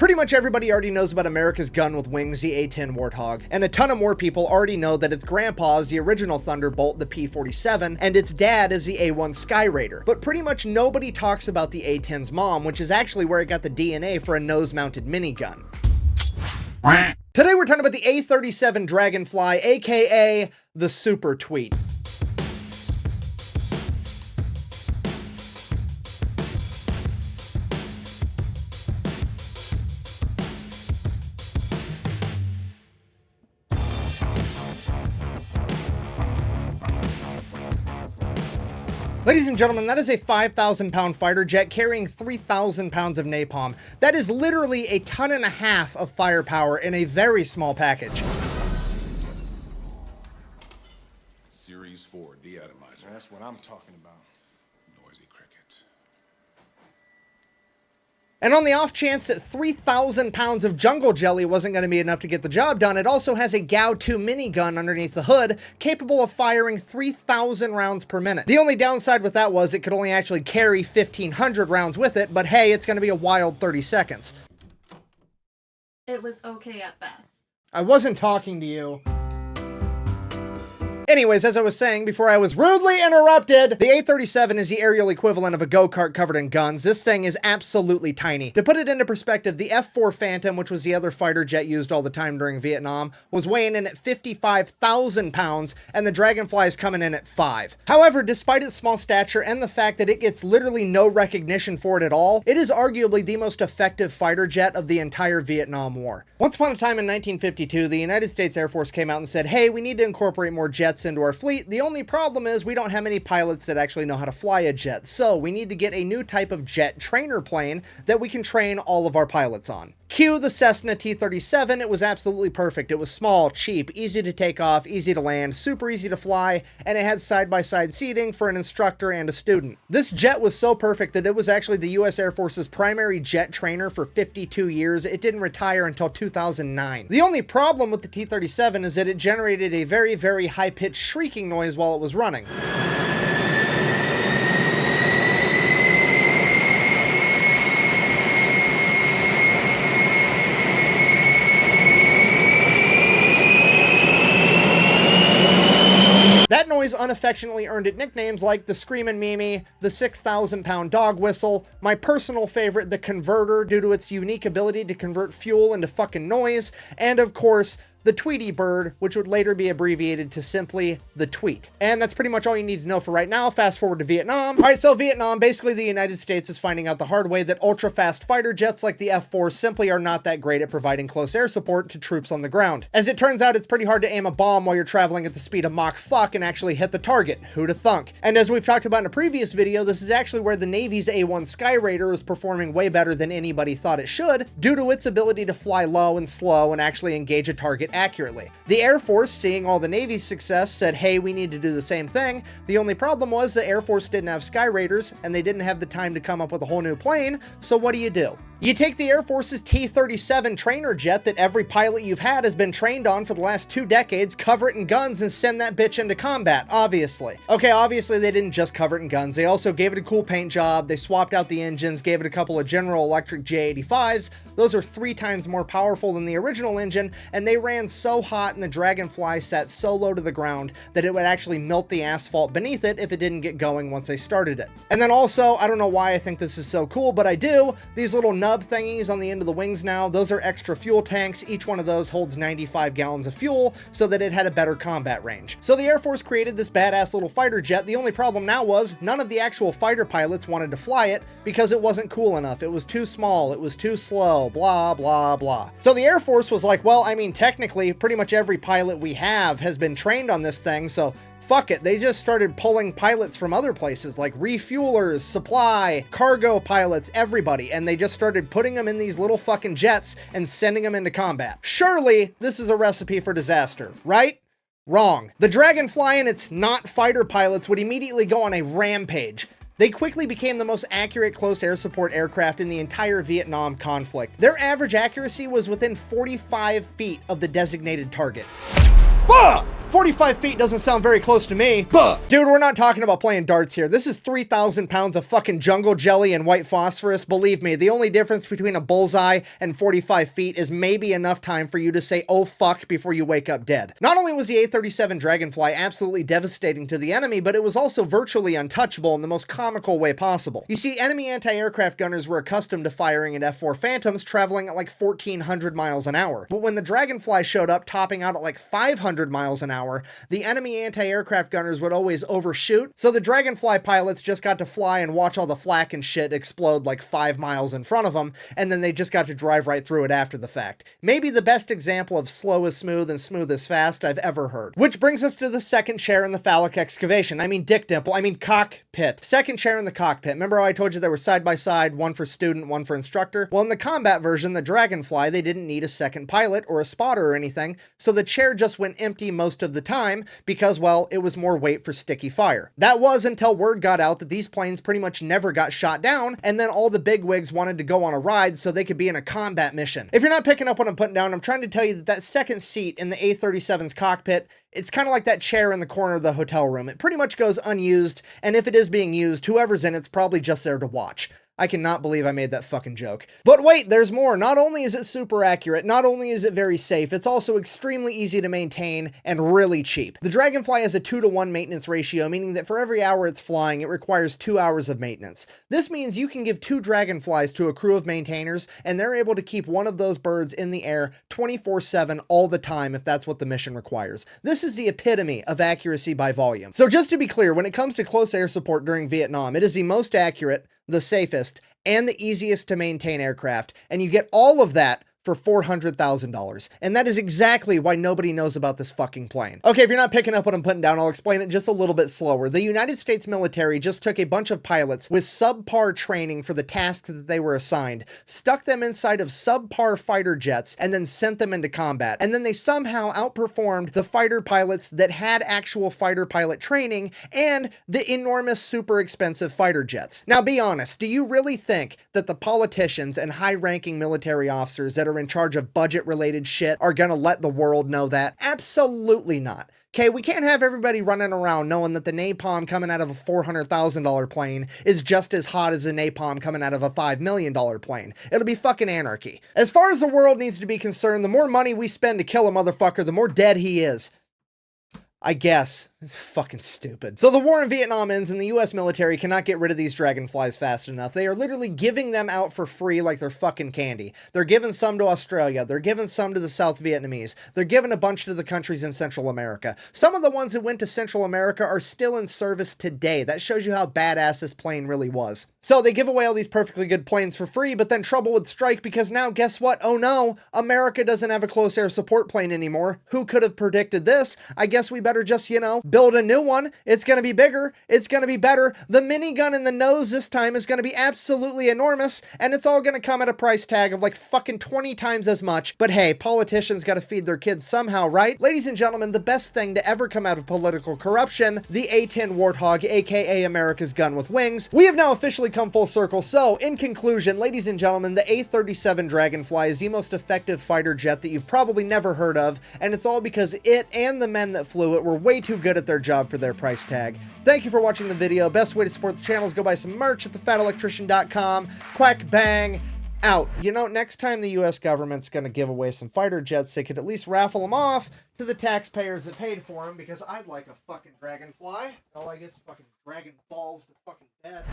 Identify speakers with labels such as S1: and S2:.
S1: Pretty much everybody already knows about America's gun with wings, the A-10 Warthog, and a ton of more people already know that its grandpa is the original Thunderbolt, the P-47, and its dad is the A-1 Sky Raider. But pretty much nobody talks about the A-10's mom, which is actually where it got the DNA for a nose-mounted minigun. Today we're talking about the A-37 Dragonfly, aka the Super Tweet. Ladies and gentlemen, that is a 5,000-pound fighter jet carrying 3,000 pounds of napalm. That is literally a ton and a half of firepower in a very small package.
S2: Series 4 deatomizer.
S3: That's what I'm talking about.
S2: Noisy cricket.
S1: And on the off chance that 3,000 pounds of jungle jelly wasn't going to be enough to get the job done, it also has a GAU-2 minigun underneath the hood, capable of firing 3,000 rounds per minute. The only downside with that was it could only actually carry 1,500 rounds with it, but hey, it's going to be a wild 30 seconds.
S4: It was okay at best.
S1: I wasn't talking to you. Anyways, as I was saying before I was rudely interrupted, the A-37 is the aerial equivalent of a go-kart covered in guns. This thing is absolutely tiny. To put it into perspective, the F-4 Phantom, which was the other fighter jet used all the time during Vietnam, was weighing in at 55,000 pounds, and the Dragonfly is coming in at 5. However, despite its small stature and the fact that it gets literally no recognition for it at all, it is arguably the most effective fighter jet of the entire Vietnam War. Once upon a time in 1952, the United States Air Force came out and said, hey, we need to incorporate more jets into our fleet. The only problem is we don't have many pilots that actually know how to fly a jet, so we need to get a new type of jet trainer plane that we can train all of our pilots on. Cue the Cessna T-37. It was absolutely perfect. It was small, cheap, easy to take off, easy to land, super easy to fly, and it had side-by-side seating for an instructor and a student. This jet was so perfect that it was actually the US Air Force's primary jet trainer for 52 years. It didn't retire until 2009. The only problem with the T-37 is that it generated a very, very high-pitched shrieking noise while it was running. That noise unaffectionately earned it nicknames like the Screamin' Mimi, the 6,000-pound dog whistle, my personal favorite, the Converter, due to its unique ability to convert fuel into fucking noise, and of course, the Tweety Bird, which would later be abbreviated to simply the Tweet. And that's pretty much all you need to know for right now. Fast forward to Vietnam. All right, so Vietnam, basically the United States is finding out the hard way that ultra-fast fighter jets like the F-4 simply are not that great at providing close air support to troops on the ground. As it turns out, it's pretty hard to aim a bomb while you're traveling at the speed of Mach fuck and actually hit the target. Who'da thunk? And as we've talked about in a previous video, this is actually where the Navy's A-1 Sky Raider is performing way better than anybody thought it should, due to its ability to fly low and slow and actually engage a target accurately. The Air Force, seeing all the Navy's success, said, hey, we need to do the same thing. The only problem was the Air Force didn't have Sky Raiders, and they didn't have the time to come up with a whole new plane, so what do? You take the Air Force's T-37 trainer jet that every pilot you've had has been trained on for the last 2 decades, cover it in guns, and send that bitch into combat, obviously. Okay, obviously they didn't just cover it in guns, they also gave it a cool paint job, they swapped out the engines, gave it a couple of General Electric J85s, those are 3 times more powerful than the original engine, and they ran so hot and the Dragonfly sat so low to the ground that it would actually melt the asphalt beneath it if it didn't get going once they started it. And then also, I don't know why I think this is so cool, but I do, these little nub thingies on the end of the wings now, those are extra fuel tanks. Each one of those holds 95 gallons of fuel so that it had a better combat range. So the Air Force created this badass little fighter jet. The only problem now was none of the actual fighter pilots wanted to fly it because it wasn't cool enough. It was too small, it was too slow, blah, blah, blah. So the Air Force was like, well, I mean, technically, pretty much every pilot we have has been trained on this thing, so fuck it, they just started pulling pilots from other places like refuelers, supply, cargo pilots, everybody, and they just started putting them in these little fucking jets and sending them into combat. Surely this is a recipe for disaster, right? Wrong. The Dragonfly and its not fighter pilots would immediately go on a rampage. They quickly became the most accurate close air support aircraft in the entire Vietnam conflict. Their average accuracy was within 45 feet of the designated target. Fuck! 45 feet doesn't sound very close to me. But, dude, we're not talking about playing darts here. This is 3,000 pounds of fucking jungle jelly and white phosphorus. Believe me, the only difference between a bullseye and 45 feet is maybe enough time for you to say, oh fuck, before you wake up dead. Not only was the A-37 Dragonfly absolutely devastating to the enemy, but it was also virtually untouchable in the most comical way possible. You see, enemy anti-aircraft gunners were accustomed to firing at F-4 Phantoms traveling at like 1,400 miles an hour. But when the Dragonfly showed up topping out at like 500 miles an hour, the enemy anti-aircraft gunners would always overshoot, so the Dragonfly pilots just got to fly and watch all the flak and shit explode like 5 miles in front of them, and then they just got to drive right through it after the fact. Maybe the best example of slow is smooth and smooth is fast I've ever heard. Which brings us to the second chair in the phallic excavation. I mean dick dimple, I mean cockpit. Second chair in the cockpit. Remember how I told you they were side by side, one for student, one for instructor? Well, in the combat version, the Dragonfly, they didn't need a second pilot or a spotter or anything, so the chair just went empty most of the time because, well, it was more weight for sticky fire. That was until word got out that these planes pretty much never got shot down, and then all the bigwigs wanted to go on a ride so they could be in a combat mission. If you're not picking up what I'm putting down, I'm trying to tell you that that second seat in the A-37's cockpit, it's kind of like that chair in the corner of the hotel room. It pretty much goes unused, and if it is being used, whoever's in it's probably just there to watch. I cannot believe I made that fucking joke. But wait, there's more. Not only is it super accurate, not only is it very safe, it's also extremely easy to maintain and really cheap. The Dragonfly has a 2-to-1 maintenance ratio, meaning that for every hour it's flying, it requires 2 hours of maintenance. This means you can give 2 Dragonflies to a crew of maintainers, and they're able to keep one of those birds in the air 24/7 all the time if that's what the mission requires. This is the epitome of accuracy by volume. So just to be clear, when it comes to close air support during Vietnam, it is the most accurate, the safest, and the easiest to maintain aircraft, and you get all of that for $400,000. And that is exactly why nobody knows about this fucking plane. Okay, if you're not picking up what I'm putting down, I'll explain it just a little bit slower. The United States military just took a bunch of pilots with subpar training for the tasks that they were assigned, stuck them inside of subpar fighter jets, and then sent them into combat. And then they somehow outperformed the fighter pilots that had actual fighter pilot training and the enormous, super expensive fighter jets. Now be honest, do you really think that the politicians and high-ranking military officers that are in charge of budget-related shit are gonna let the world know that? Absolutely not. Okay, we can't have everybody running around knowing that the napalm coming out of a $400,000 plane is just as hot as the napalm coming out of a $5 million plane. It'll be fucking anarchy. As far as the world needs to be concerned, the more money we spend to kill a motherfucker, the more dead he is. I guess. It's fucking stupid. So the war in Vietnam ends and the US military cannot get rid of these Dragonflies fast enough. They are literally giving them out for free like they're fucking candy. They're giving some to Australia. They're giving some to the South Vietnamese. They're giving a bunch to the countries in Central America. Some of the ones that went to Central America are still in service today. That shows you how badass this plane really was. So they give away all these perfectly good planes for free, but then trouble would strike because now guess what? Oh no, America doesn't have a close air support plane anymore. Who could have predicted this? I guess we better just, you know, build a new one. It's going to be bigger. It's going to be better. The minigun in the nose this time is going to be absolutely enormous, and it's all going to come at a price tag of like fucking 20 times as much. But hey, politicians got to feed their kids somehow, right? Ladies and gentlemen, the best thing to ever come out of political corruption, the A-10 Warthog, aka America's gun with wings. We have now officially come full circle. So, in conclusion, ladies and gentlemen, the A-37 Dragonfly is the most effective fighter jet that you've probably never heard of, and it's all because it and the men that flew it were way too good at their job for their price tag. Thank you for watching the video. Best way to support the channel is go buy some merch at thefatelectrician.com. Quack bang, out. You know, next time the US government's gonna give away some fighter jets, they could at least raffle them off to the taxpayers that paid for them, because I'd like a fucking Dragonfly. All I get is fucking Dragon Balls to fucking dead.